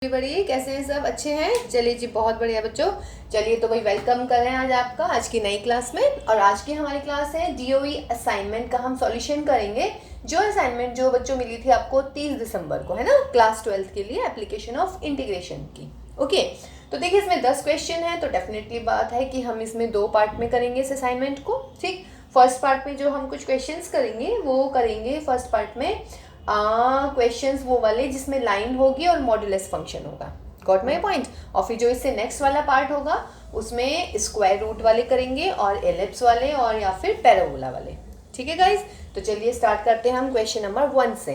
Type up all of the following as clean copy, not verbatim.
बढ़िया, कैसे हैं सब? अच्छे हैं? चलिए जी, बहुत बढ़िया बच्चों। चलिए तो भाई वेलकम कर रहे हैं आज आपका आज की नई क्लास में। और आज की हमारी क्लास है डीओई असाइनमेंट का हम सॉल्यूशन करेंगे। जो असाइनमेंट जो बच्चों मिली थी आपको 30 दिसंबर को, है ना, क्लास 12 के लिए एप्लीकेशन ऑफ इंटीग्रेशन की। ओके, तो देखिए इसमें 10 क्वेश्चन है, तो डेफिनेटली बात है कि हम इसमें 2 पार्ट में करेंगे इस असाइनमेंट को। ठीक, फर्स्ट पार्ट में जो हम कुछ क्वेश्चन करेंगे वो करेंगे फर्स्ट पार्ट में क्वेश्चंस वो वाले जिसमें लाइन होगी और मॉड्यूलस फंक्शन होगा। Got my point. और फिर जो इससे नेक्स्ट वाला पार्ट होगा उसमें स्क्वायर रूट वाले करेंगे और एलिप्स वाले और या फिर पैराबोला वाले। ठीक है गाइज, तो चलिए स्टार्ट करते हैं हम क्वेश्चन नंबर 1 से।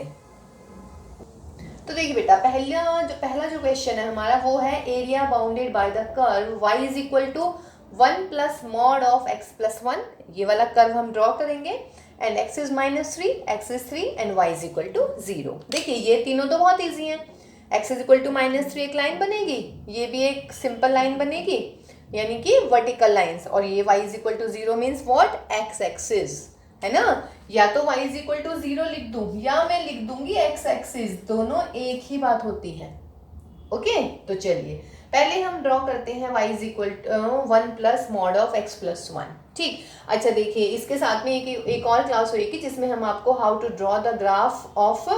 तो देखिए बेटा, पहला जो क्वेश्चन है हमारा वो है area bounded by the curve y is equal to 1 plus mod of x plus 1। ये वाला कर्व हम ड्रॉ करेंगे and x is -3, x is 3 and y is equal to 0। देखिए ये तीनों तो बहुत ईजी हैं। x इज इक्वल टू -3 एक लाइन बनेगी, ये भी एक सिंपल लाइन बनेगी यानी कि वर्टिकल लाइंस, और ये y is equal to 0 means what, x axis, है ना। या तो y इज इक्वल टू 0 लिख दूं या मैं लिख दूंगी x एक्सिस, दोनों एक ही बात होती है। ओके, तो चलिए पहले हम ड्रॉ करते हैं y is equal to 1 plus mod of x plus 1। ठीक, अच्छा देखिए इसके साथ में एक और क्लास होगी जिसमें हम आपको how to draw the graph of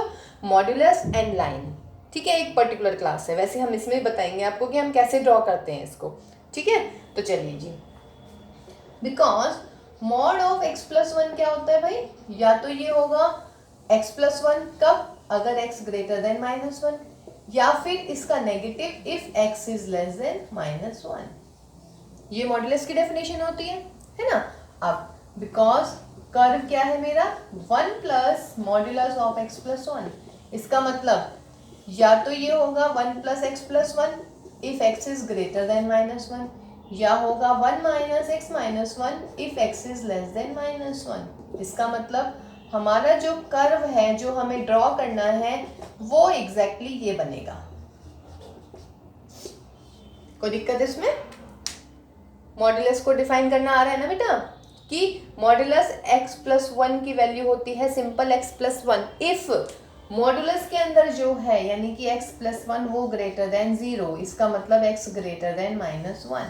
modulus and line, ठीक है, एक पर्टिकुलर क्लास है। वैसे हम इसमें बताएंगे आपको कि हम कैसे ड्रॉ करते हैं इसको। ठीक है, तो चलिए जी, because mod of x plus 1 क्या होता है भाई, या तो ये होगा x प्लस 1 कब, अगर x ग्रेटर देन -1, या फिर इसका negative if x is less than -1। ये मॉड्यूलस की डेफिनेशन होती है ना। अब बिकॉज कर्व क्या है मेरा, 1 plus modulus of x plus 1, इसका मतलब या तो ये होगा 1 plus x plus 1 if x is greater than -1, या होगा 1 minus x minus 1 if x is less than -1। इसका मतलब हमारा जो कर्व है जो हमें ड्रॉ करना है वो एग्जैक्टली ये बनेगा। कोई दिक्कत इसमें? मॉड्यूलस को डिफाइन करना आ रहा है ना बेटा, कि मॉड्यूलस x प्लस 1 की वैल्यू होती है simple x plus 1 if modulus के अंदर जो है यानी कि x प्लस 1 वो ग्रेटर देन 0, इसका मतलब x ग्रेटर देन -1।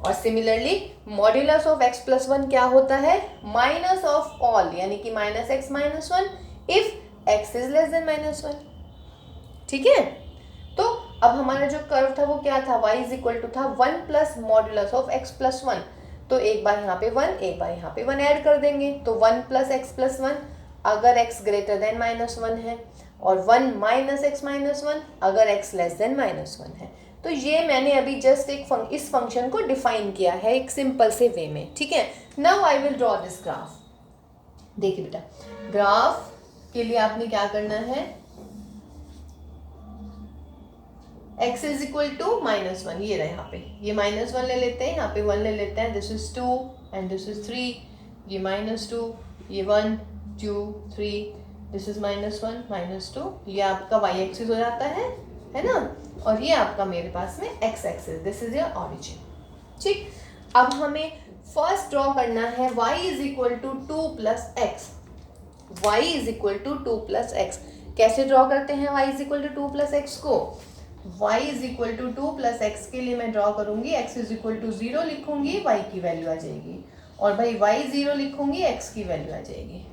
और similarly modulus of x plus 1 क्या होता है, माइनस ऑफ ऑल यानी कि -x minus 1 if x is less than -1। ठीक है, तो अब हमारा जो कर्व था वो क्या था, y इज इक्वल टू था 1 plus modulus of x plus 1। तो एक बार यहाँ पे 1, एक बार यहाँ पे 1 ऐड कर देंगे, तो 1 प्लस x प्लस 1 अगर x ग्रेटर देन -1 है, और 1 माइनस x माइनस 1 अगर x लेस देन -1 है। तो ये मैंने अभी जस्ट इस फंक्शन को डिफाइन किया है एक सिंपल से वे में। ठीक है, now I will draw this graph. देखिए बेटा, ग्राफ के लिए आपने क्या करना है, x इज इक्वल टू -1, ये रहा यहाँ पे, ये -1 ले लेते हैं, यहाँ पे 1 ले लेते हैं, this is 2 and this is 3, ये -2, ये 1 2 3, दिस इज -1 -2, ये आपका y एक्सिस हो जाता है ना, और ये आपका मेरे पास में x axis, this is your origin. ठीक, अब हमें फर्स्ट ड्रॉ करना है y is equal to 2 plus x. y is equal to 2 plus x कैसे ड्रॉ करते हैं y is equal to 2 plus x को, y is equal to 2 plus x के लिए मैं ड्रॉ करूंगी x इज इक्वल टू 0 लिखूंगी, y की वैल्यू आ जाएगी, और भाई y 0 लिखूंगी, x की वैल्यू आ जाएगी।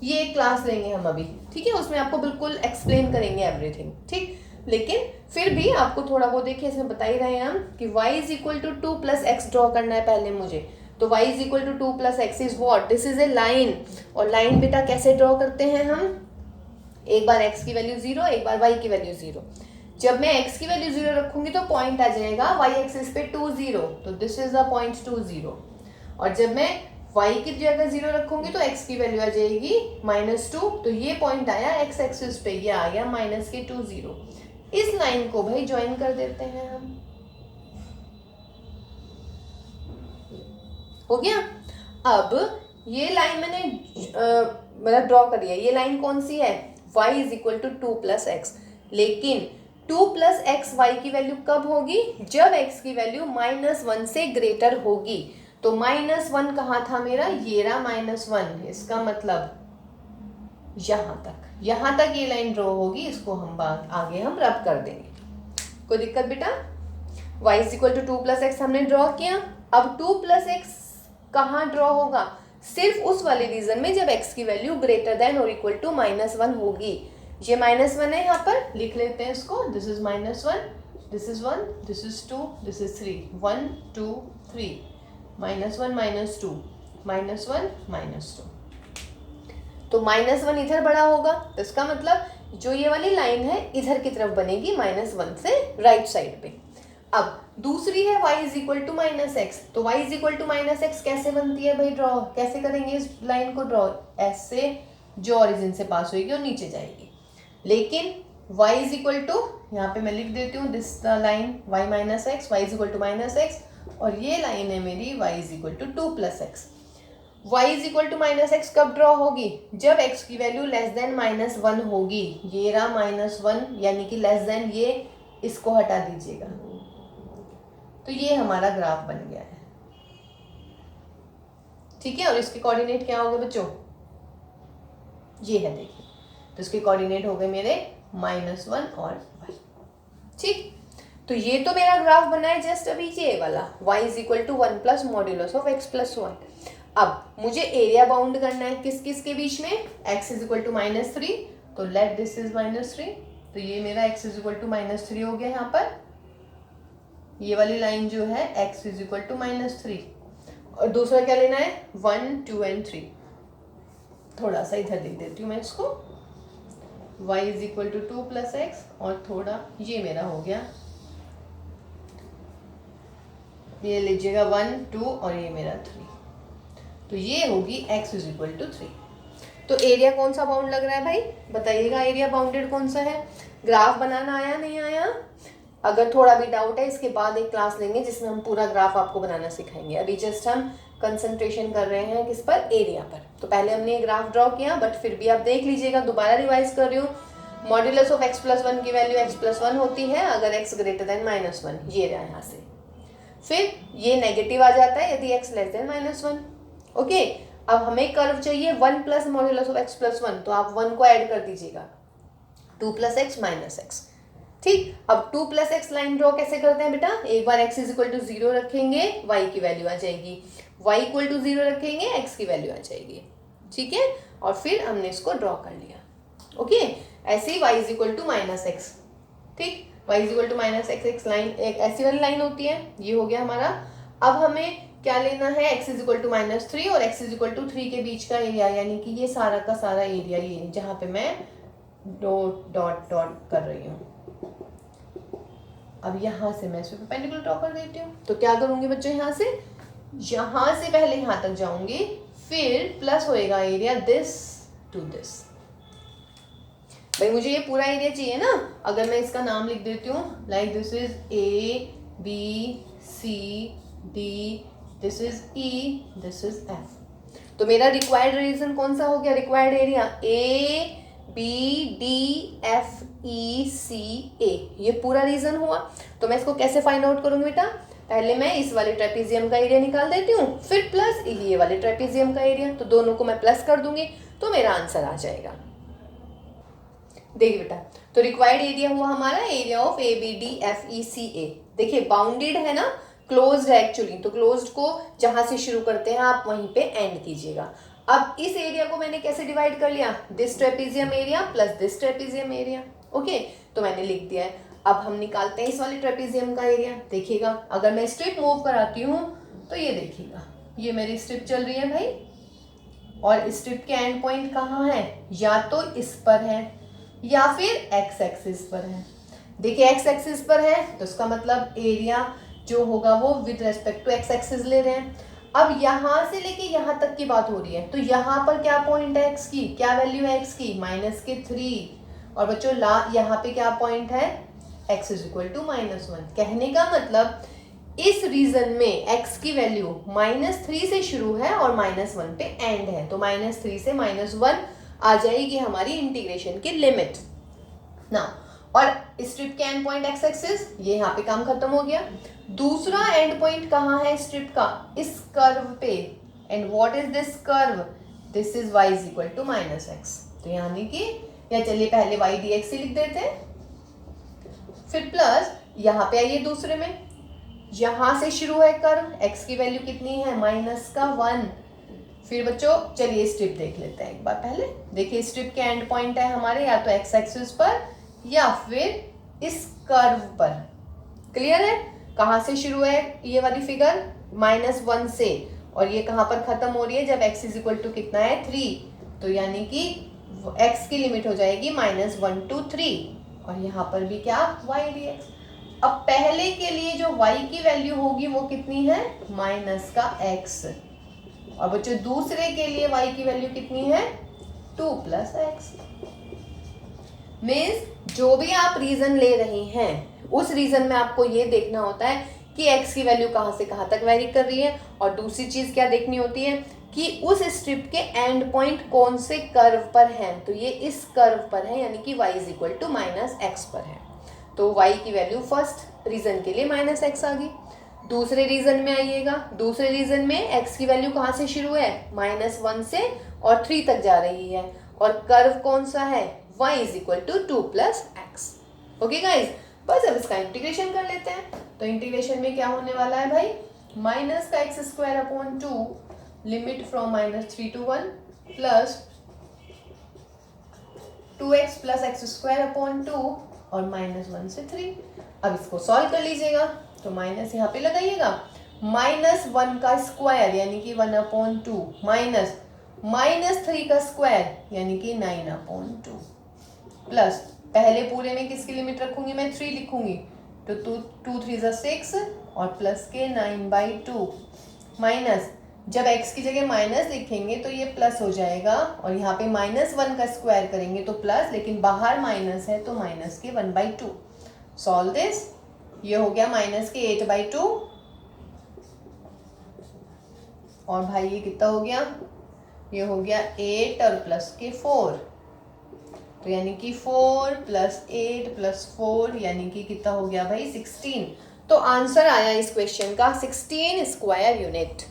ये एक क्लास लेंगे हम अभी, ठीक है, उसमें आपको बिल्कुल एक्सप्लेन करेंगे एवरीथिंग। ठीक, लेकिन फिर भी आपको थोड़ा वो देखिए इसमें बता ही रहे हैं हम कि y is equal to 2 plus x draw करना है पहले मुझे। तो y is equal to 2 plus x is what, this is a line. और लाइन बेटा कैसे ड्रॉ करते हैं हम, एक बार x की वैल्यू 0, एक बार y की वैल्यू 0। जब मैं x की वैल्यू 0 रखूंगी तो पॉइंट आ जाएगा y एक्सिस पे 2 0, तो दिस इज द पॉइंट 2 0। और जब मैं y की जगह 0 रखूंगी तो x की वैल्यू आ जाएगी -2, तो ये पॉइंट आया x एक्सिस पे, ये आ गया -2 0। इस लाइन को भाई ज्वाइन कर देते हैं हम, हो गया। अब ये लाइन मैंने मतलब ड्रॉ करी है, ये लाइन कौन सी है, y is equal to 2 plus x. लेकिन 2 प्लस एक्स वाई की वैल्यू कब होगी, जब x की वैल्यू -1 से ग्रेटर होगी। तो -1 कहाँ था मेरा, ये रहा -1, इसका मतलब यहाँ तक। यहाँ तक ये लाइन ड्रॉ होगी, इसको हम आगे हम रब कर देंगे। कोई दिक्कत बेटा? y is equal to 2 plus x हमने ड्रॉ किया। अब 2 प्लस एक्स कहाँ ड्रॉ होगा? सिर्फ उस वाले रीजन में जब x की वैल्यू ग्रेटर देन और इक्वल टू -1 होगी। ये -1 है, यहाँ पर लिख लेते हैं इसको। This is -1, this is 1, this is 2, this is 3, 1 2 3, -1 -2, -1 -2। तो -1 इधर बड़ा होगा, तो इसका मतलब जो ये वाली लाइन है इधर की तरफ बनेगी -1 से राइट साइड पे। अब दूसरी है y is equal to -x। तो y is equal to -x कैसे बनती है भाई? ड्रॉ कैसे करेंगे इस लाइन को? ड्रॉ ऐसे, जो ओरिजिन से पास होगी और नीचे जाएगी। लेकिन y इज इक्वल टू, यहाँ पे मैं लिख देती हूँ this the line y minus x, y is equal to -x, और ये लाइन है मेरी y is equal to 2 plus x. y is equal to -x कब ड्रॉ होगी? जब x की वैल्यू लेस देन -1 होगी। ये रहा -1, यानी कि लेस देन, ये इसको हटा दीजिएगा। तो ये हमारा ग्राफ बन गया है, ठीक है। और इसके कोऑर्डिनेट क्या हो गए बच्चों? ये है, देखिए। तो इसके कोऑर्डिनेट हो गए मेरे -1 और 1, ठीक। तो ये तो मेरा ग्राफ बना है जस्ट अभी ये वाला, y is equal to 1 plus modulus of x plus 1। अब मुझे एरिया बाउंड करना है किस किस के बीच में? x इज इक्वल टू -3, तो लेट दिस इज -3। तो ये मेरा x इज इक्वल टू -3 हो गया। यहाँ पर ये वाली लाइन जो है x इज इक्वल टू -3, और दूसरा क्या लेना है? 1 2 एंड 3। थोड़ा सा इधर लिख देती हूँ मैं इसको, y is equal to 2 plus x, और थोड़ा ये मेरा हो गया, ये लीजिएगा 1 2 और ये मेरा 3। तो ये होगी x इज इक्वल टू 3। तो एरिया कौन सा बाउंड लग रहा है भाई? बताइएगा एरिया बाउंडेड कौन सा है? ग्राफ बनाना आया नहीं आया? अगर थोड़ा भी डाउट है, इसके बाद एक क्लास लेंगे जिसमें हम पूरा ग्राफ आपको बनाना सिखाएंगे। अभी जस्ट हम कंसंट्रेशन कर रहे हैं किस पर? एरिया पर। तो पहले हमने ग्राफ ड्रॉ किया, बट फिर भी आप देख लीजिएगा, दोबारा रिवाइज कर रही हूँ। मॉड्यूलस ऑफ x प्लस 1 की वैल्यू x प्लस 1 होती है अगर x ग्रेटर देन -1, ये रहा यहाँ से। फिर ये नेगेटिव आ जाता है यदि x लेस देन -1। ओके, अब हमें कर्व चाहिए 1 plus modulus of x plus 1, तो आप 1 को ऐड कर दीजिएगा, 2 प्लस एक्स माइनस एक्स, ठीक। अब 2 प्लस एक्स लाइन ड्रॉ कैसे करते हैं बेटा? एक बार x इज इक्वल टू 0 रखेंगे, y की वैल्यू आ जाएगी, y इक्वल टू 0 रखेंगे, x की वैल्यू आ जाएगी, ठीक है। और फिर हमने इसको ड्रॉ कर लिया। ओके, ऐसे ही y is equal to -x, ठीक। y is equal to -x line एक ऐसी वाली लाइन होती है, ये हो गया हमारा। अब हमें क्या लेना है? x इज इक्वल टू -3 और x इज इक्वल टू 3 के बीच का एरिया, यानी कि ये सारा का सारा एरिया, ये जहाँ पे मैं डॉट डॉट डॉट कर रही हूँ। अब यहाँ से मैं इस पे परपेंडिकुलर ड्रॉ कर देती हूँ। तो क्या करूँगी बच्चों? यहाँ से पहले यहाँ तक जाऊंगी, फिर प्लस होएगा एरिया दिस टू दिस। भाई मुझे ये पूरा एरिया चाहिए ना। अगर मैं इसका नाम लिख देती हूँ, like this is A B C D, this is E, this is F। तो मेरा रिक्वायर्ड रीजन कौन सा हो गया? Required area A B D F E C A, ये पूरा रीजन हुआ। तो मैं इसको कैसे फाइंड आउट करूँगी बेटा? पहले मैं इस वाले ट्रेपेजियम का एरिया निकाल देती हूँ, फिर प्लस ये वाले ट्रेपेजियम का एरिया, तो दोनों को मैं प्लस कर दूंगी, तो मेरा आंसर आ जाएगा। देखिए बेटा, तो रिक्वायर्ड एरिया हुआ हमारा area of A B D F E C A. देखिए बाउंडेड है ना, क्लोज्ड है एक्चुअली, तो क्लोज्ड को जहां से शुरू करते हैं आप वहीं पे एंड कीजिएगा। अब इस एरिया को मैंने कैसे डिवाइड कर लिया? This trapezium area plus this trapezium area. Okay, तो मैंने लिख दिया है। अब हम निकालते हैं इस वाले ट्रेपेजियम का एरिया। देखिएगा, अगर मैं स्ट्रिप मूव कराती हूँ तो ये देखिएगा, ये मेरी स्ट्रिप चल रही है भाई, और स्ट्रिप के एंड पॉइंट कहाँ है? या तो इस पर है या फिर एक्स एक्सिस पर है। देखिए एक्स एक्सिस पर है तो इसका मतलब एरिया जो होगा वो with respect to x axis ले रहे हैं। अब यहाँ से लेके यहाँ तक की बात हो रही है, तो यहाँ पर क्या पॉइंट है एक्स की? क्या वैल्यू है एक्स की? -3। और बच्चों यहाँ पे क्या पॉइंट है? x is equal to -1। कहने का मतलब इस रीजन में x की वैल्यू -3 से शुरू है और -1 पे एंड है, तो -3 से -1 आ जाएगी हमारी इंटीग्रेशन की लिमिट ना। और स्ट्रिप के एंड पॉइंट एक्स एक्सिस, ये यहाँ पे काम खत्म हो गया। दूसरा एंड पॉइंट कहाँ है स्ट्रिप का? इस कर्व पे। And what is this curve? This is y is equal to -x। तो यानी कि या चलिए पहले y dx ही लिख देते हैं, फिर प्लस यहाँ पे आइए दूसरे में, यहाँ से शुरू है कर्व, x की वैल्यू कितनी है -1। फिर बच्चों चलिए स्ट्रिप देख लेते हैं एक बार पहले। देखिए स्ट्रिप के एंड पॉइंट है हमारे या तो x एक्सिस पर या फिर इस कर्व पर। क्लियर है? कहाँ से शुरू है ये वाली फिगर -1 से, और ये कहाँ पर खत्म हो रही है जब x इज इक्वल टू कितना है 3, तो यानी कि x की लिमिट हो जाएगी -1 to 3, और यहाँ पर भी क्या y dx। अब पहले के लिए जो y की वैल्यू होगी वो कितनी है -x, और बच्चों दूसरे के लिए y की वैल्यू कितनी है 2 + x। मीन्स जो भी आप रीजन ले रहे हैं उस रीजन में आपको ये देखना होता है कि x की वैल्यू कहाँ से कहाँ तक वेरी कर रही है, और दूसरी चीज क्या देखनी होती है कि उस स्ट्रिप के एंड पॉइंट कौन से कर्व पर है। तो ये इस कर्व पर है यानी कि y is equal to -x पर है, तो y की वैल्यू फर्स्ट रीजन के लिए -x आ गई। दूसरे रीजन में आइएगा, दूसरे रीजन में x की वैल्यू कहाँ से शुरू है -1 से और 3 तक जा रही है, और कर्व कौन सा है y is equal to 2 + x। Okay guys, बस अब इसका इंटीग्रेशन कर लेते हैं। तो इंटीग्रेशन में क्या होने वाला है भाई, -x² limit from -3 to 1 plus 2x + x² और -1 से 3। अब इसको सॉल्व कर लीजिएगा, तो माइनस यहाँ पे लगाइएगा, -1 का स्क्वायर यानी कि 1/2 माइनस -3 का स्क्वायर यानी कि 9/2 प्लस पहले पूरे में किसकी लिमिट रखूंगी मैं 3 लिखूंगी, तो 2 3 = 6 और प्लस के 9/2 माइनस, जब x की जगह माइनस लिखेंगे तो ये प्लस हो जाएगा, और यहाँ पे -1 का स्क्वायर करेंगे तो प्लस, लेकिन बाहर माइनस है तो माइनस के 1/2। सॉल्व दिस, ये हो गया माइनस के 8/2, और भाई ये कितना हो गया, ये हो गया 8 और प्लस के 4, तो यानी कि 4 + 8 + 4 यानी कि कितना हो गया भाई 16। तो आंसर आया इस क्वेश्चन का 16 स्क्वायर यूनिट।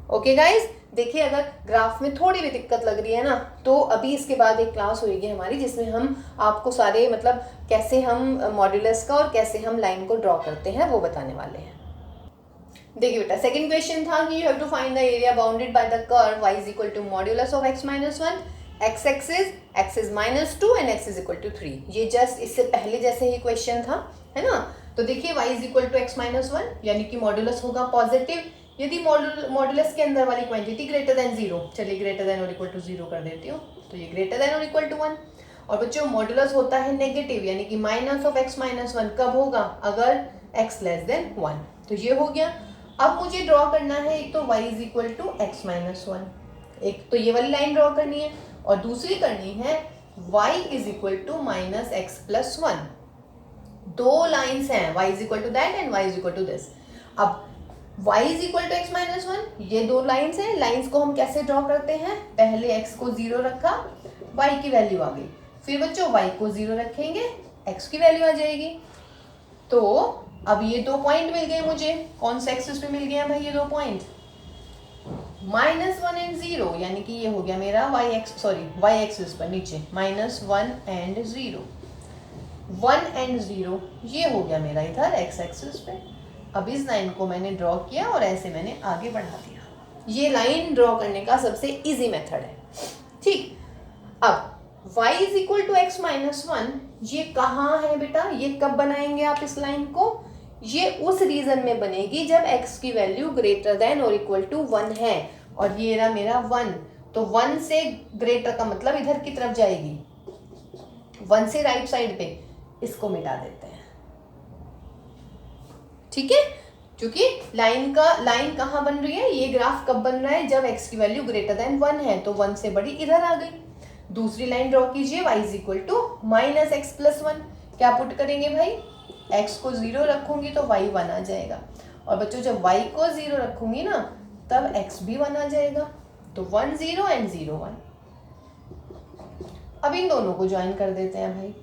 ओके गाइज, देखिए अगर ग्राफ में थोड़ी भी दिक्कत लग रही है ना, तो अभी इसके बाद एक क्लास होगी हमारी जिसमें हम आपको सारे मतलब कैसे हम मॉड्यूलस का और कैसे हम लाइन को ड्रॉ करते हैं वो बताने वाले हैं। देखिए बेटा, सेकंड क्वेश्चन था कि you have to find the area bounded by the curve y is equal to modulus of x - 1, x axis x is -2 and x is equal to 3। ये जस्ट इससे पहले जैसे ही क्वेश्चन था, है ना। तो देखिए y is equal to x - 1 यानी कि मॉड्यूलस होगा पॉजिटिव यदि मॉड्यूलस के अंदर वाली क्वांटिटी ग्रेटर देन 0, चलिए ग्रेटर देन और इक्वल टू 0 कर देती हूँ, तो ये ग्रेटर देन और इक्वल टू 1। और बच्चों मॉड्यूलस होता है नेगेटिव यानी कि माइनस ऑफ x - 1 कब होगा, अगर x लेस देन 1। तो ये हो गया। अब मुझे ड्रॉ करना है एक तो y is equal to x - 1, एक तो ये वाली लाइन ड्रॉ करनी है, और दूसरी करनी है y is equal to -x + 1। दो लाइन्स हैं, y is equal to that and y is equal to this. अब y is equal to x - 1, ये दो लाइन्स हैं। लाइन्स को हम कैसे ड्रॉ करते हैं, पहले x को 0 रखा, y की वैल्यू आ गई, फिर बच्चों y को 0 रखेंगे, x की वैल्यू आ जाएगी। तो अब ये दो पॉइंट मिल गए मुझे, कौन से एक्सिस पे मिल गया भाई ये दो पॉइंट, -1 एंड 0, यानी कि ये हो गया मेरा y एक्सिस पर नीचे -1 एंड 0, 1 एंड 0 ये हो गया मेरा इधर x एक्सिस पे। अब इस लाइन को मैंने ड्रॉ किया और ऐसे मैंने आगे बढ़ा दिया। ये लाइन ड्रॉ करने का सबसे इजी मेथड है, ठीक। अब y is equal to x - 1 ये कहाँ है बेटा, ये कब बनाएंगे आप इस लाइन को, ये उस रीजन में बनेगी जब x की वैल्यू ग्रेटर देन और इक्वल टू 1 है, और ये रहा मेरा 1, तो 1 से ग्रेटर का मतलब इधर की तरफ जाएगी, 1 से राइट साइड पे, इसको मिटा देते हैं, ठीक है। क्योंकि लाइन कहाँ बन रही है, ये ग्राफ कब बन रहा है, जब x की वैल्यू ग्रेटर देन 1 है, तो 1 से बड़ी इधर आ गई। दूसरी लाइन ड्रॉ कीजिए, y is equal to -x + 1, क्या पुट करेंगे भाई, x को 0 रखूंगी तो y 1 आ जाएगा, और बच्चों जब y को 0 रखूंगी ना तब x भी 1 आ जाएगा, तो 1 0 एंड 0 1। अब इन दोनों को ज्वाइन कर देते हैं भाई,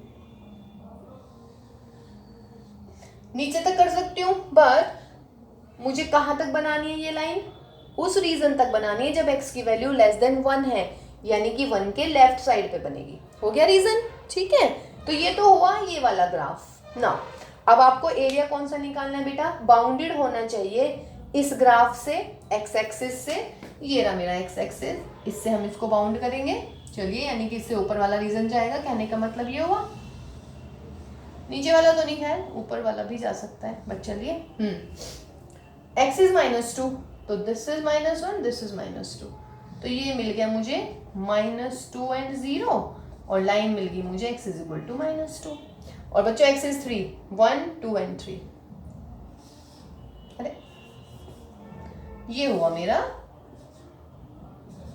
नीचे तक कर सकती हूँ, बट मुझे कहाँ तक बनानी है ये लाइन, उस रीजन तक बनानी है जब x की वैल्यू लेस देन 1 है, यानी कि 1 के लेफ्ट साइड पे बनेगी। हो गया रीजन, ठीक है। तो ये तो हुआ ये वाला ग्राफ ना। अब आपको एरिया कौन सा निकालना है बेटा, बाउंडेड होना चाहिए इस ग्राफ से, एक्स एक्सिस से। ये रहा मेरा एक्स एक्सिस, इससे हम इसको बाउंड करेंगे। चलिए, यानी कि इससे ऊपर वाला रीजन जाएगा। कहने का मतलब ये हुआ, नीचे वाला तो नहीं, खैर ऊपर वाला भी जा सकता है, बट चलिए। एक्स इज -2, तो दिस इज -1, दिस इज -2, तो ये मिल गया मुझे -2 एंड 0, और लाइन मिल गई मुझे x इज इक्वल टू -2। और बच्चों x इज 3, 1 2 एंड 3। अरे ये हुआ मेरा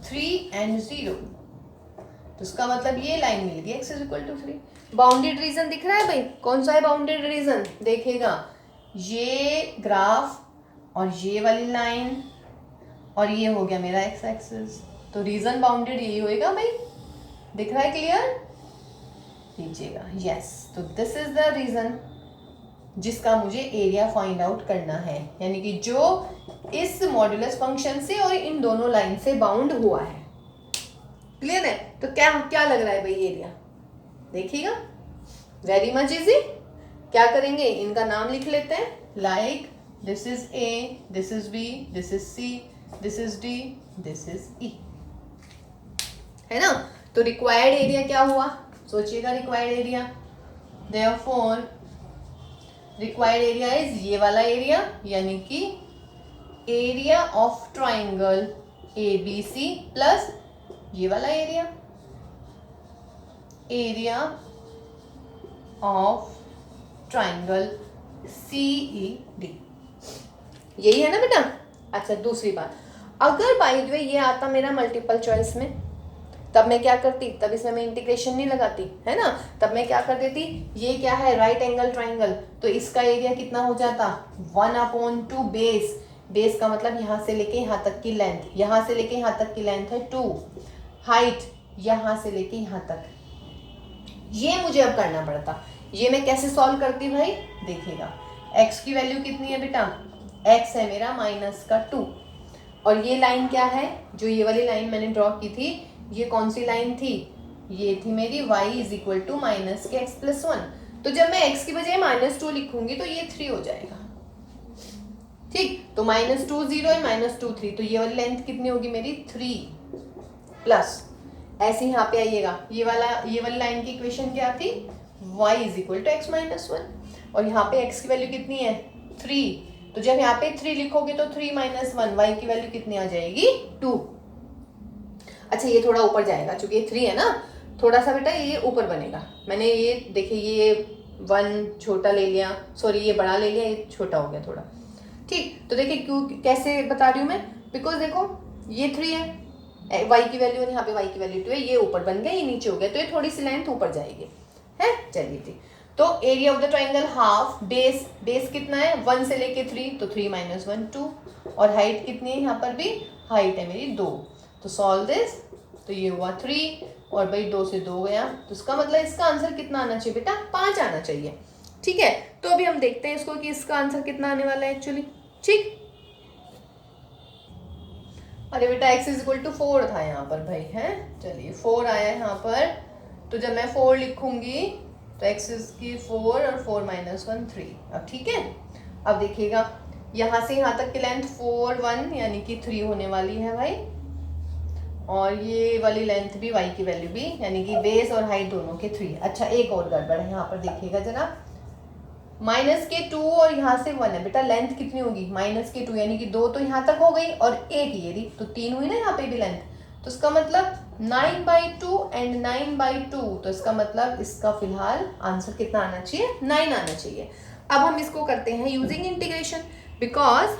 3 एंड 0, तो इसका मतलब ये लाइन मिल गई x is equal to 3। Bounded region दिख रहा है भाई, कौन सा है बाउंडेड रीजन, देखिएगा ये ग्राफ और ये वाली लाइन, और ये हो गया मेरा एक्स एक्सिस। तो रीजन बाउंडेड यही होएगा भाई, दिख रहा है क्लियर, लीजिएगा यस। तो दिस इज द रीजन जिसका मुझे एरिया फाइंड आउट करना है, यानी कि जो इस मॉड्यूलस फंक्शन से और इन दोनों लाइन से बाउंड हुआ है। क्लियर है। तो क्या क्या लग रहा है भाई एरिया, देखिएगा, वेरी मच इजी। क्या करेंगे, इनका नाम लिख लेते हैं, like this is A, this is B, this is C, this is D, this is E, है ना। तो रिक्वायर्ड एरिया क्या हुआ, सोचिएगा, required area, therefore required area is ये वाला एरिया, यानी कि area of triangle ABC plus ये वाला एरिया, एरिया ऑफ ट्राइंगल CED, यही है ना बेटा। अच्छा, दूसरी बात, अगर बाय द वे ये आता मेरा मल्टीपल चॉइस में, तब मैं क्या करती, तब इसमें मैं इंटीग्रेशन नहीं लगाती, है ना। तब मैं क्या कर देती, ये क्या है, राइट एंगल ट्राइंगल, तो इसका एरिया कितना हो जाता, 1/2 बेस। बेस का मतलब यहाँ से लेके यहाँ तक की लेंथ, यहाँ से लेके यहाँ तक की लेंथ है 2, हाइट यहाँ से लेके यहाँ तक, ये मुझे अब करना पड़ता। ये मैं कैसे सॉल्व करती भाई, देखिएगा, x की वैल्यू कितनी है बेटा, x है मेरा -2, और ये लाइन क्या है, जो ये वाली लाइन मैंने ड्रॉ की थी, ये कौन सी लाइन थी, ये थी मेरी y is equal to -x + 1। तो जब मैं x की बजाय -2 लिखूंगी तो ये 3 हो जाएगा, ठीक। तो -2 0 है, -2 3, तो ये वाली लेंथ कितनी होगी मेरी 3 प्लस, ऐसे यहाँ पे आइएगा, ये वाली लाइन की इक्वेशन क्या थी, y is equal to x - 1, और यहाँ पे x की वैल्यू कितनी है 3, तो जब यहाँ पे 3 लिखोगे तो 3 - 1, y की वैल्यू कितनी आ जाएगी 2। अच्छा, ये थोड़ा ऊपर जाएगा, चूंकि ये 3 है ना, थोड़ा सा बेटा ये ऊपर बनेगा। मैंने ये देखिए, ये 1 छोटा ले लिया, सॉरी ये बड़ा ले लिया, ये छोटा हो गया थोड़ा, ठीक। तो देखिए क्यों, कैसे बता रही हूँ मैं, बिकॉज देखो ये 3 है, y की वैल्यू, और यहाँ पे y की वैल्यू 2 है, ये ऊपर बन गया, ये नीचे हो गया, तो ये थोड़ी सी लेंथ ऊपर जाएगी, है। चलिए ठीक, तो area of the triangle half, base कितना है 1 से लेके 3, तो 3 - 1 2, और हाइट कितनी है, यहाँ पर भी हाइट है मेरी 2, तो सॉल्व दिस, तो ये हुआ 3, और भाई 2 से 2 गया, तो इसका मतलब इसका आंसर कितना आना चाहिए बेटा, 5 आना चाहिए, ठीक है। तो अभी हम देखते हैं इसको कि इसका आंसर कितना आने वाला है एक्चुअली, ठीक। अरे बेटा x इज इक्वल टू 4 था यहाँ पर भाई, है, चलिए 4 आया है यहाँ पर, तो जब मैं 4 लिखूंगी तो x इज की 4 और 4 - 1 3, अब ठीक है। अब देखिएगा, यहाँ से यहाँ तक की लेंथ 4 1 यानी कि 3 होने वाली है भाई, और ये वाली लेंथ भी, y की वैल्यू भी, यानी कि बेस और हाइट दोनों के 3। अच्छा, एक और गड़बड़ है यहाँ पर, देखिएगा जरा, -2 और यहाँ से 1 है बेटा, लेंथ कितनी होगी -2, यानी कि 2 तो यहाँ तक हो गई, और 1 ये रही, तो 3 हुई ना यहाँ पे भी लेंथ, तो इसका मतलब 9/2 एंड 9/2, तो इसका मतलब इसका फिलहाल आंसर कितना आना चाहिए, 9 आना चाहिए। अब हम इसको करते हैं यूजिंग इंटीग्रेशन, बिकॉज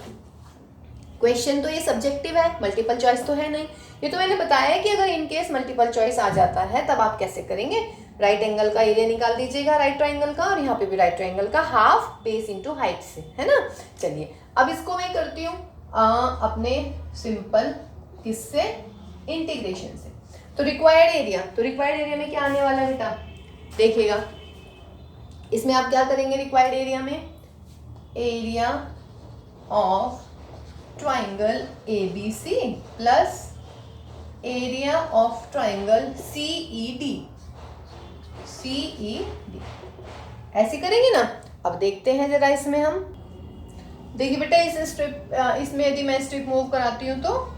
क्वेश्चन तो ये सब्जेक्टिव है, मल्टीपल चॉइस तो है नहीं। ये तो मैंने बताया कि अगर इनकेस मल्टीपल चॉइस आ जाता है तब आप कैसे करेंगे, राइट एंगल का एरिया निकाल दीजिएगा, राइट ट्राइंगल का, और यहाँ पे भी राइट ट्राइंगल का हाफ बेस इंटू हाइट से, है ना। चलिए अब इसको मैं करती हूँ अपने सिंपल किससे, इंटीग्रेशन से। तो रिक्वायर्ड एरिया में क्या आने वाला है बेटा, देखिएगा, इसमें आप क्या करेंगे, रिक्वायर्ड एरिया में area of triangle ABC plus area of triangle CED। ऐसे करेंगे ना। अब देखते हैं जरा इसमें हम, देखिए बेटा इस स्ट्रिप, इसमें यदि मैं स्ट्रिप मूव कराती हूँ तो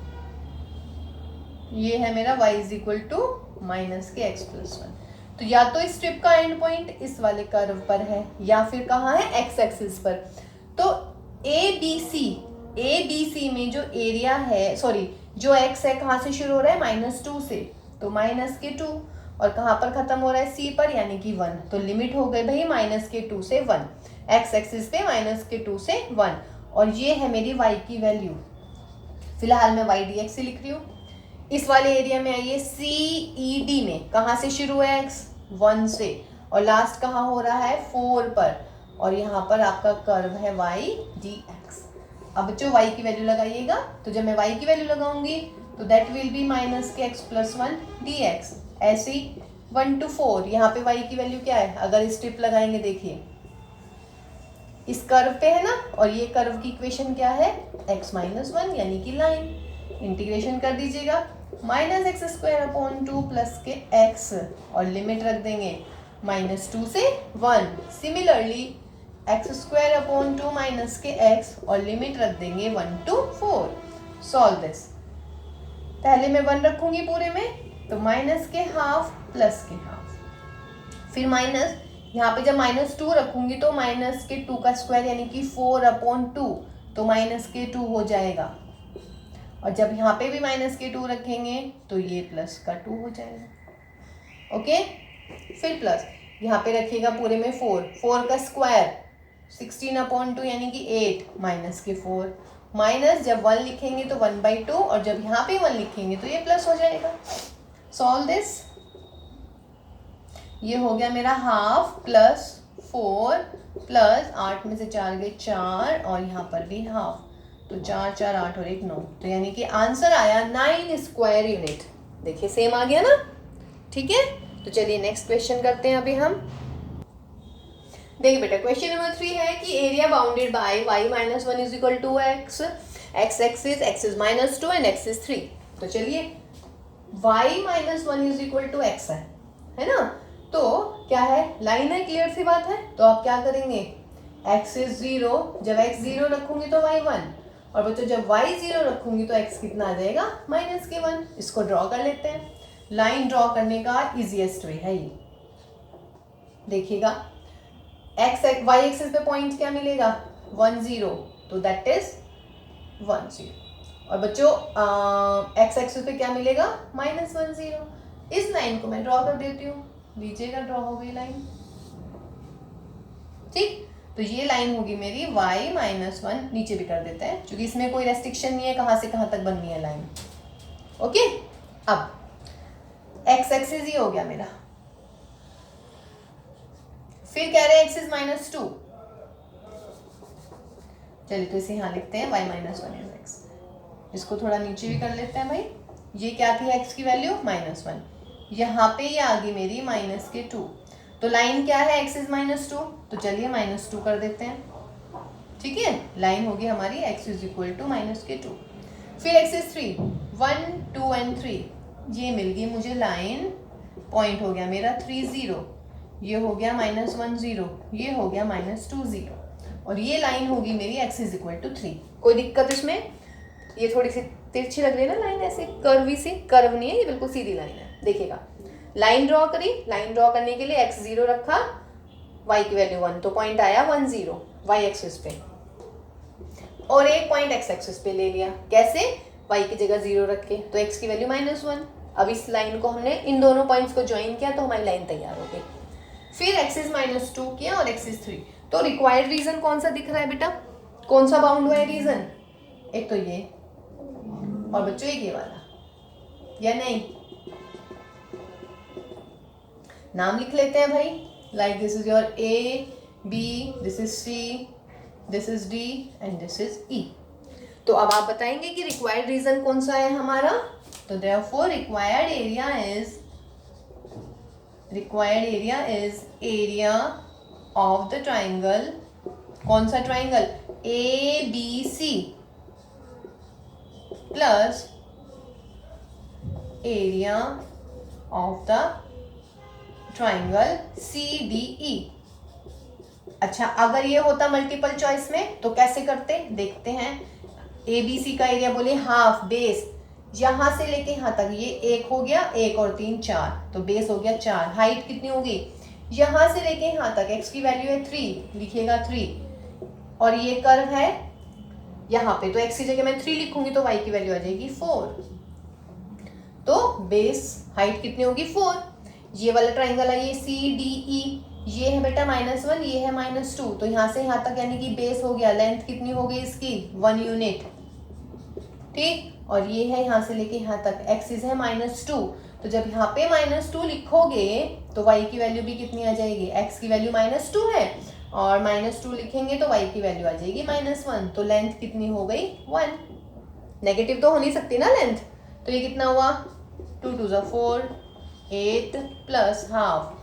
ये है मेरा y is equal to minus के x प्लस 1। तो या तो इस स्ट्रिप का एंड पॉइंट इस वाले कर्व पर है या फिर कहाँ है, x एक्सिस पर। तो ABC में जो एरिया है, सॉरी जो x है कहाँ से शुरू हो रहा है, -2 से, तो -2, और कहाँ पर खत्म हो रहा है, C पर, यानी कि 1। तो लिमिट हो गई भाई -2 से 1, x एक्सिस पे -2 से 1, और ये है मेरी y की वैल्यू। फिलहाल मैं y dx से लिख रही हूँ। इस वाले एरिया में आइए, CED में कहाँ से शुरू है x, 1 से, और लास्ट कहाँ हो रहा है, 4 पर, और यहाँ पर आपका कर्व है y dx। अब बच्चों y की वैल्यू लगाइएगा, तो जब मैं y की वैल्यू लगाऊंगी तो दैट विल बी माइनस के x प्लस 1 dx। ऐसे ही 1 to 4, यहाँ पे y की वैल्यू क्या है, अगर स्ट्रिप लगाएंगे, देखिए इस कर्व पे है ना, और ये कर्व की इक्वेशन क्या है, x माइनस 1, यानी कि लाइन। इंटीग्रेशन कर दीजिएगा, -x² प्लस के x, और लिमिट रख देंगे -2 से 1। सिमिलरली x² माइनस के x, और लिमिट रख देंगे 1 to 4। Solve this. पहले मैं 1 रखूंगी पूरे में, तो माइनस के हाफ प्लस के हाफ, फिर माइनस, यहाँ पे जब -2 रखूंगी तो -2 का स्क्वायर यानी कि 4/2, तो -2 हो जाएगा, और जब यहाँ पे भी -2 रखेंगे तो ये +2 हो जाएगा। ओके, फिर प्लस, यहाँ पे रखिएगा पूरे में 4 का स्क्वायर 16/2 यानी कि 8, -4, माइनस जब 1 लिखेंगे तो 1/2, और जब यहाँ पे 1 लिखेंगे तो ये प्लस हो जाएगा। Solve this. ये हो गया मेरा हाफ प्लस 4 प्लस 8 में से 4 गए 4, और यहाँ पर भी हाफ, तो 4 4 8 और 1 9, तो यानी कि आंसर आया 9 स्क्वायर यूनिट। देखिए सेम आ गया ना, ठीक है। तो चलिए नेक्स्ट क्वेश्चन करते हैं अभी हम। देखिए बेटा क्वेश्चन नंबर 3 है कि area bounded by y minus 1 is equal to x, x axis -2 and x is 3। तो चलिए y minus 1 is equal to x है ना, तो क्या है, लाइन है, क्लियर सी बात है। तो आप क्या करेंगे, x इज 0, जब x 0 रखूंगी तो y 1, और बच्चों जब y 0 रखूंगी तो x कितना आ जाएगा, -1। इसको ड्रॉ कर लेते हैं। लाइन ड्रॉ करने का इजीएस्ट वे है ये। देखिएगा y एक्सिस पे पॉइंट क्या मिलेगा, 1 0, तो दैट इज 1 0, और बच्चों x एक्सिस पे क्या मिलेगा, -1 0। इस लाइन को मैं ड्रॉ कर देती हूँ, लीजिएगा ड्रॉ हो गई लाइन, ठीक। तो ये लाइन होगी मेरी y माइनस 1, नीचे भी कर देते हैं क्योंकि इसमें कोई रेस्ट्रिक्शन नहीं है कहाँ से कहाँ तक बननी है लाइन। ओके, अब x एक्सिस ये हो गया मेरा, फिर कह रहे हैं x इज -2, चलिए तो इसे यहाँ लिखते हैं y माइनस 1 इज x। इसको थोड़ा नीचे भी कर लेते हैं भाई। ये क्या थी x की वैल्यू, -1, यहाँ पे ये आ गई मेरी -2, तो लाइन क्या है, x इज -2, तो चलिए -2 कर देते हैं, ठीक है। लाइन होगी हमारी x इज इक्वल टू -2, फिर x इज 3, 1 2 एंड 3, ये मिल गई मुझे लाइन, पॉइंट हो गया मेरा 3 0, ये हो गया -1 0, ये हो गया -2 0, और ये लाइन होगी मेरी x इज इक्वल टू 3। कोई दिक्कत इसमें, ये थोड़ी सी तिरछी लग रही है ना लाइन, ऐसे कर्वी सी, कर्व नहीं है ये, बिल्कुल सीधी लाइन है। देखिएगा लाइन ड्रॉ करी, लाइन ड्रॉ करने के लिए x 0 रखा, y की वैल्यू 1, तो पॉइंट आया 1 0 y एक्सिस पे, और एक पॉइंट x एक्सिस पे ले लिया, कैसे, y की जगह 0 रख के, तो x की वैल्यू -1। अब इस लाइन को हमने इन दोनों पॉइंट्स को ज्वाइन किया तो हमारी लाइन तैयार हो गई। फिर x इज -2 किया और x इज 3, तो रिक्वायर्ड रीजन कौन सा दिख रहा है बेटा, कौन सा बाउंड हुआ है रीजन, एक तो ये, और बच्चों एक ये वाला, या नहीं, नाम लिख लेते हैं भाई, like this is your A, B, this is C, this is D and this is E। तो अब आप बताएंगे कि रिक्वायर्ड रीजन कौन सा है हमारा, तो therefore required area is area of the triangle, कौन सा triangle, ABC plus area of the triangle CDE। अच्छा, अगर ये होता मल्टीपल चॉइस में तो कैसे करते, देखते हैं। ABC का एरिया बोले हाफ बेस, यहां से लेके यहां तक ये 1 हो गया, 1 और 3 4, तो बेस हो गया 4। हाइट कितनी होगी, यहां से लेके यहां तक x की वैल्यू है 3, लिखिएगा 3, और ये कर्व है यहाँ पे, तो x की जगह मैं 3 लिखूंगी तो y की वैल्यू आ जाएगी 4। तो बेस हाइट कितनी होगी 4। ये वाला ट्राइंगल है ये CDE, ये है बेटा -1, ये है -2, तो यहाँ से यहाँ तक यानी कि बेस हो गया, लेंथ कितनी हो गई इसकी 1 यूनिट, ठीक। और ये है यहाँ से लेके यहाँ तक एक्सिस है -2, तो जब यहाँ पे -2 लिखोगे तो y की वैल्यू भी कितनी आ जाएगी, x की वैल्यू -2 है और -2 लिखेंगे तो y की वैल्यू आ जाएगी -1, तो लेंथ कितनी हो गई 1। नेगेटिव तो हो नहीं सकती ना लेंथ, तो ये कितना हुआ 2 2 4 8 प्लस हाफ,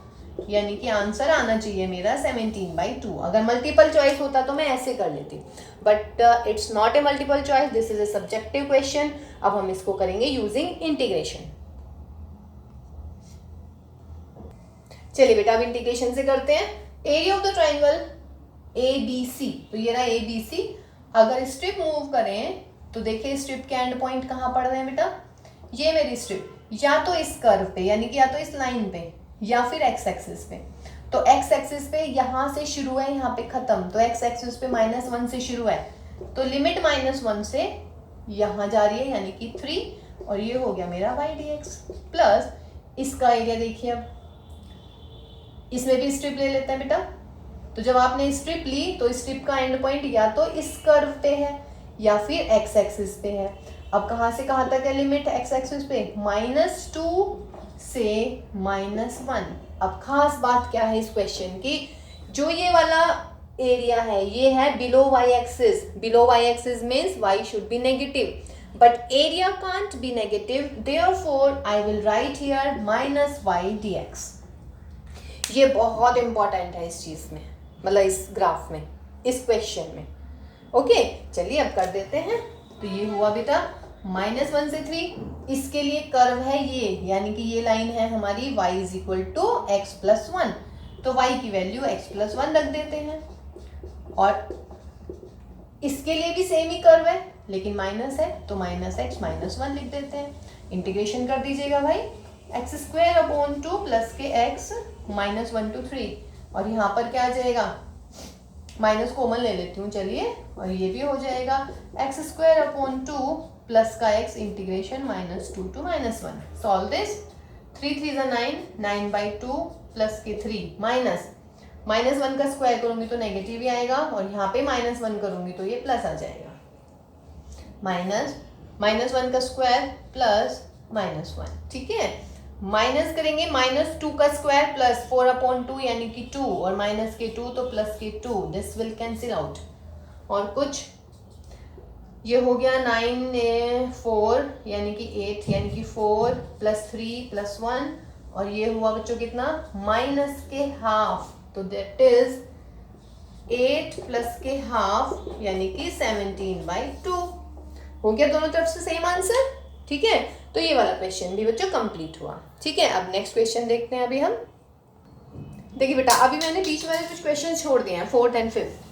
यानी कि आंसर आना चाहिए मेरा 17/2। अगर मल्टीपल चॉइस होता तो मैं ऐसे कर लेती, but it's not a multiple choice, this is A subjective question. अब हम इसको करेंगे यूजिंग इंटीग्रेशन। चलिए बेटा, अब इंटीग्रेशन से करते हैं। Area of the triangle ABC, तो ये रहा ABC। अगर स्ट्रिप मूव करें तो देखिए स्ट्रिप के एंड पॉइंट कहाँ पड़ रहे हैं बेटा, ये मेरी स्ट्रिप या तो इस कर्व पे यानी कि या तो इस लाइन पे या फिर x एक्सिस पे। तो x एक्सिस पे यहाँ से शुरू है, यहाँ पे खत्म, तो x एक्सिस पे -1 से शुरू है, तो लिमिट -1 से यहाँ जा रही है यानी कि 3, और ये हो गया मेरा y dx प्लस इसका एरिया। देखिए अब इसमें भी स्ट्रिप ले लेते हैं बेटा, तो जब आपने स्ट्रिप ली तो स्ट्रिप का एंड पॉइंट या तो इस कर्व पे है या फिर x एक्सिस पे है। अब कहाँ से कहाँ तक है लिमिट x एक्सिस पे, -2 से -1। अब खास बात क्या है इस क्वेश्चन की, जो ये वाला एरिया है ये है below y axis. Below y axis means y should be negative, but area can't be negative, therefore I will write here -y dx। ये बहुत इंपॉर्टेंट है इस चीज में, मतलब इस ग्राफ में, इस क्वेश्चन में। ओके, चलिए अब कर देते हैं। तो ये हुआ बेटा -1 से 3, इसके लिए कर्व है ये, यानी कि ये लाइन है हमारी y = x+1, तो y की वैल्यू x+1 रख देते हैं। और इसके लिए भी सेम ही कर्व है लेकिन माइनस है, तो -x -1 लिख देते हैं। इंटीग्रेशन कर दीजिएगा भाई, x² प्लस के x -1 to 3, और यहाँ पर क्या आ जाएगा, माइनस कॉमन ले लेती हूँ चलिए, और ये भी हो जाएगा x² प्लस का x integration -2 to -1। Solve this, 3 3 9, 9/2 plus के 3 -1 का स्क्वायर करूंगी तो नेगेटिव ही आएगा, और यहाँ पे -1 करूंगी तो ये प्लस आ जाएगा। -1 का स्क्वायर प्लस -1, ठीक है। माइनस करेंगे -2 का स्क्वायर प्लस 4/2 यानी कि 2, और माइनस के 2 तो प्लस के 2, दिस विल कैंसिल आउट। और कुछ ये हो गया 9 4 यानी कि 8 यानी कि 4 + 3 + 1, और ये हुआ बच्चों कितना माइनस के हाफ, तो दैट इज 8 प्लस के हाफ यानी कि 17/2। हो गया दोनों तरफ से सेम आंसर, ठीक है। तो ये वाला क्वेश्चन भी बच्चों कंप्लीट हुआ, ठीक है। अब नेक्स्ट क्वेश्चन देखते हैं। अभी हम देखिए बेटा, अभी मैंने बीच में कुछ क्वेश्चन छोड़ दिए हैं 4th and 5th।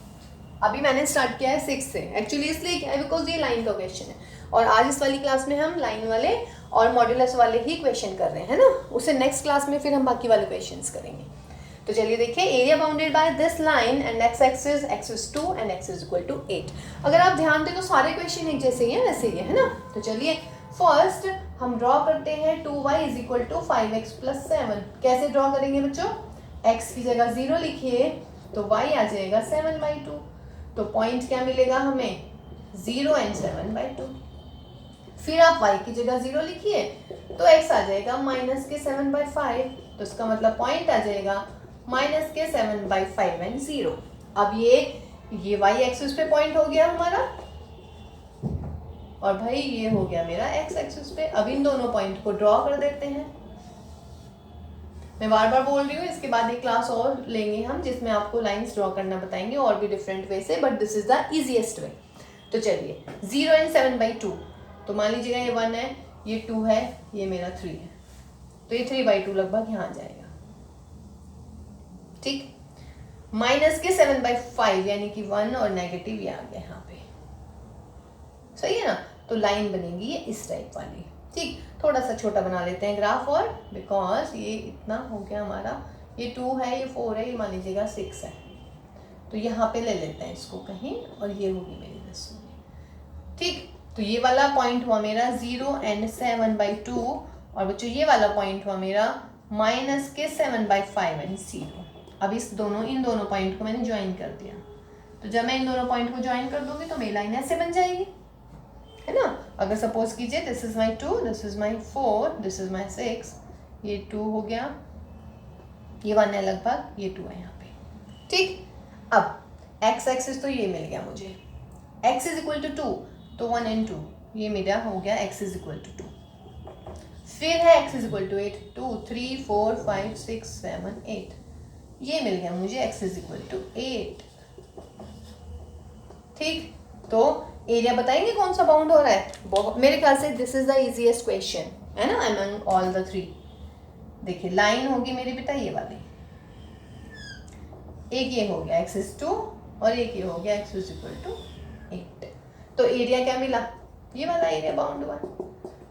अभी मैंने स्टार्ट किया है 6th से, एक्चुअली इसलिए क्या है बिकॉज ये लाइन का क्वेश्चन है, और आज इस वाली क्लास में हम लाइन वाले और मॉड्यूलस वाले ही क्वेश्चन कर रहे हैं ना, उससे नेक्स्ट क्लास में फिर हम बाकी वाले क्वेश्चन करेंगे। तो चलिए देखिए, area bounded by this line and x axis x2 and x = 8। अगर आप ध्यान दें तो सारे क्वेश्चन एक जैसे ही हैं, वैसे ही है ना। तो चलिए फर्स्ट हम ड्रॉ करते हैं 2y = 5x + 7। कैसे ड्रॉ करेंगे बच्चों, x की जगह 0 लिखिए तो y आ जाएगा 7/2, तो पॉइंट क्या मिलेगा हमें 0 and 7/2। फिर आप y की जगह 0 लिखिए तो x आ जाएगा -7/5, तो इसका मतलब पॉइंट आ जाएगा -7/5 and 0। अब ये y एक्सिस पे पॉइंट हो गया हमारा, और भाई ये हो गया मेरा x एक्सिस पे। अब इन दोनों पॉइंट को ड्रॉ कर देते हैं। मैं बार बार बोल रही हूँ, इसके बाद एक क्लास और लेंगे हम जिसमें आपको लाइंस ड्रॉ करना बताएंगे और भी डिफरेंट वे से, but this is the easiest way. तो चलिए 0 and 7/2, तो मान लीजिएगा ये 1 है, ये 2 है, ये मेरा 3 है, तो ये 3/2 लगभग यहाँ जाएगा। ठीक, माइनस के 7/5 यानी कि 1 और नेगेटिव ये आ गया यहाँ पे, सही है ना। तो लाइन बनेगी ये इस टाइप वाली। ठीक, थोड़ा सा छोटा बना लेते हैं ग्राफ, और बिकॉज ये इतना हो गया हमारा, ये 2 है, ये 4 है, ये मान लीजिएगा 6 है, तो यहाँ पे ले लेते हैं इसको कहीं, और ये होगी मेरी 10 होगी। ठीक, तो ये वाला पॉइंट हुआ मेरा 0 एंड 7/2, और बच्चों ये वाला पॉइंट हुआ मेरा माइनस के 7/5 एंड 0। अब इन दोनों पॉइंट को मैंने ज्वाइन कर दिया, तो जब मैं इन दोनों पॉइंट को ज्वाइन कर दूंगी तो मेरी लाइन ऐसे बन जाएगी, है ना। अगर सपोज कीजिए this is my 2, this is my 4, this is my 6, ये 2 हो गया, ये 1 है लगभग, ये 2 है यहाँ पे। ठीक, अब एक्स एक्सिस तो ये मिल गया मुझे, x इज इक्वल टू 2, तो 1 and 2 ये मेरा हो गया x इज इक्वल टू 2। फिर है x इज इक्वल टू 8, 2 3 4 5 6 7 8, ये मिल गया मुझे x इज इक्वल टू 8। ठीक, तो एरिया बताएंगे कौन सा बाउंड हो रहा है। मेरे ख्याल से this is the easiest question, है ना, अमंग ऑल द 3। देखिए लाइन होगी मेरी बेटा ये वाली, एक ये हो गया x इज 2 और एक ये हो गया x इज इक्वल टू 8। तो एरिया क्या मिला, ये वाला एरिया बाउंड हुआ।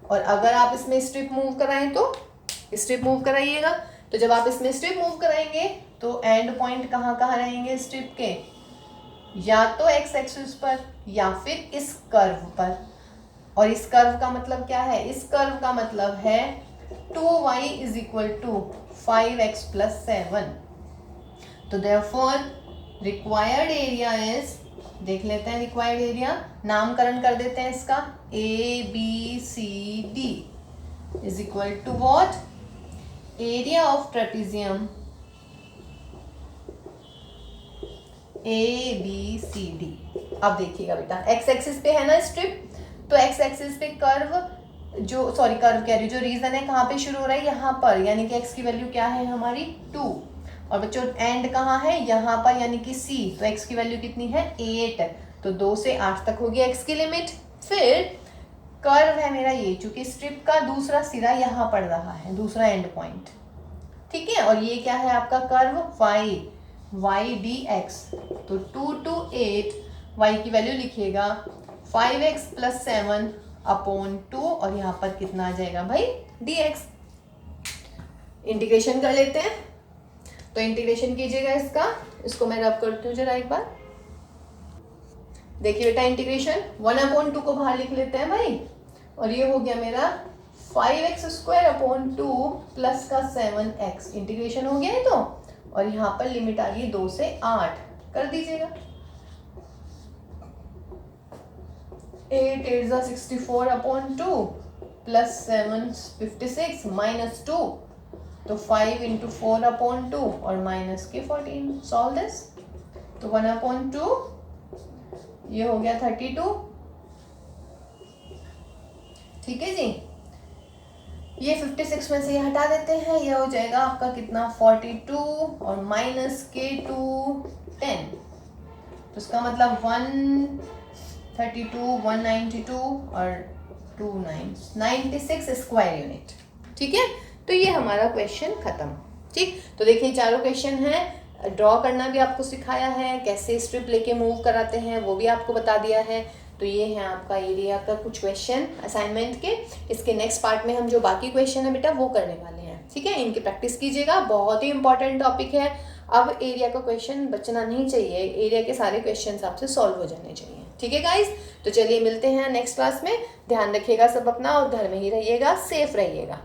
और अगर आप इसमें स्ट्रिप मूव कराएं तो स्ट्रिप मूव कराइएगा, तो जब आप इसमें स्ट्रिप मूव कराएंगे तो एंड पॉइंट कहाँ कहाँ रहेंगे स्ट्रिप के, या तो x एक्सिस पर या फिर इस कर्व पर। और इस कर्व का मतलब क्या है, इस कर्व का मतलब है 2y is equal to 5x plus 7। तो देयरफॉर रिक्वायर्ड एरिया इज, देख लेते हैं रिक्वायर्ड एरिया, नामकरण कर देते हैं इसका, ABCD is equal to what, area of trapezium ABCD। अब देखिएगा बेटा x एक्सिस पे है ना स्ट्रिप, तो x एक्सिस पे कर्व जो कर्व कह रही हूँ, जो रीजन है कहाँ पे शुरू हो रहा है, यहाँ पर, यानी कि x की वैल्यू क्या है हमारी 2, और बच्चों एंड कहाँ है, यहाँ पर, यानी कि C, तो x की वैल्यू कितनी है 8, तो 2 से 8 तक होगी x की लिमिट। फिर कर्व है मेरा ये, चूंकि स्ट्रिप का दूसरा सिरा यहाँ पड़ रहा है, दूसरा एंड पॉइंट, ठीक है। और ये क्या है आपका कर्व y dx, तो 2 to 8, y की वैल्यू लिखिएगा 5x प्लस 7 अपॉन 2, और यहाँ पर कितना आ जाएगा भाई dx। इंटीग्रेशन कर लेते हैं, तो इंटीग्रेशन कीजिएगा इसको मैं रब करती हूँ जरा एक बार। देखिए बेटा इंटीग्रेशन 1/2 को बाहर लिख लेते हैं भाई, और ये हो गया मेरा 5x² अपॉन 2 प्लस का 7x, इंटीग्रेशन हो गया है तो, और यहाँ पर लिमिट आ गई 2 से 8, कर दीजिएगा। 8 8 64 अपॉन 2 प्लस 7 56 माइनस 2, तो 5 इंटू 4 अपॉन 2 और माइनस के 14। सॉल्व दिस, तो 1/2 ये हो गया 32। ठीक है जी, ये 56 में से ये हटा देते हैं, ये हो जाएगा आपका कितना 42, और माइनस के 2 10, तो इसका मतलब 132 192 और 2 96 स्क्वायर यूनिट। ठीक है, तो ये हमारा क्वेश्चन खत्म। ठीक, तो देखिए चारों क्वेश्चन हैं, ड्रॉ करना भी आपको सिखाया है, कैसे स्ट्रिप लेके मूव कराते हैं वो भी आपको बता दिया है। तो ये है आपका एरिया का कुछ क्वेश्चन असाइनमेंट के। इसके नेक्स्ट पार्ट में हम जो बाकी क्वेश्चन है बेटा वो करने वाले हैं, ठीक है। इनकी प्रैक्टिस कीजिएगा, बहुत ही इंपॉर्टेंट टॉपिक है। अब एरिया का क्वेश्चन बचना नहीं चाहिए, एरिया के सारे क्वेश्चन आपसे सॉल्व हो जाने चाहिए, ठीक है गाइज। तो चलिए मिलते हैं नेक्स्ट क्लास में, ध्यान रखिएगा सब अपना, और घर में ही रहिएगा, सेफ रहिएगा।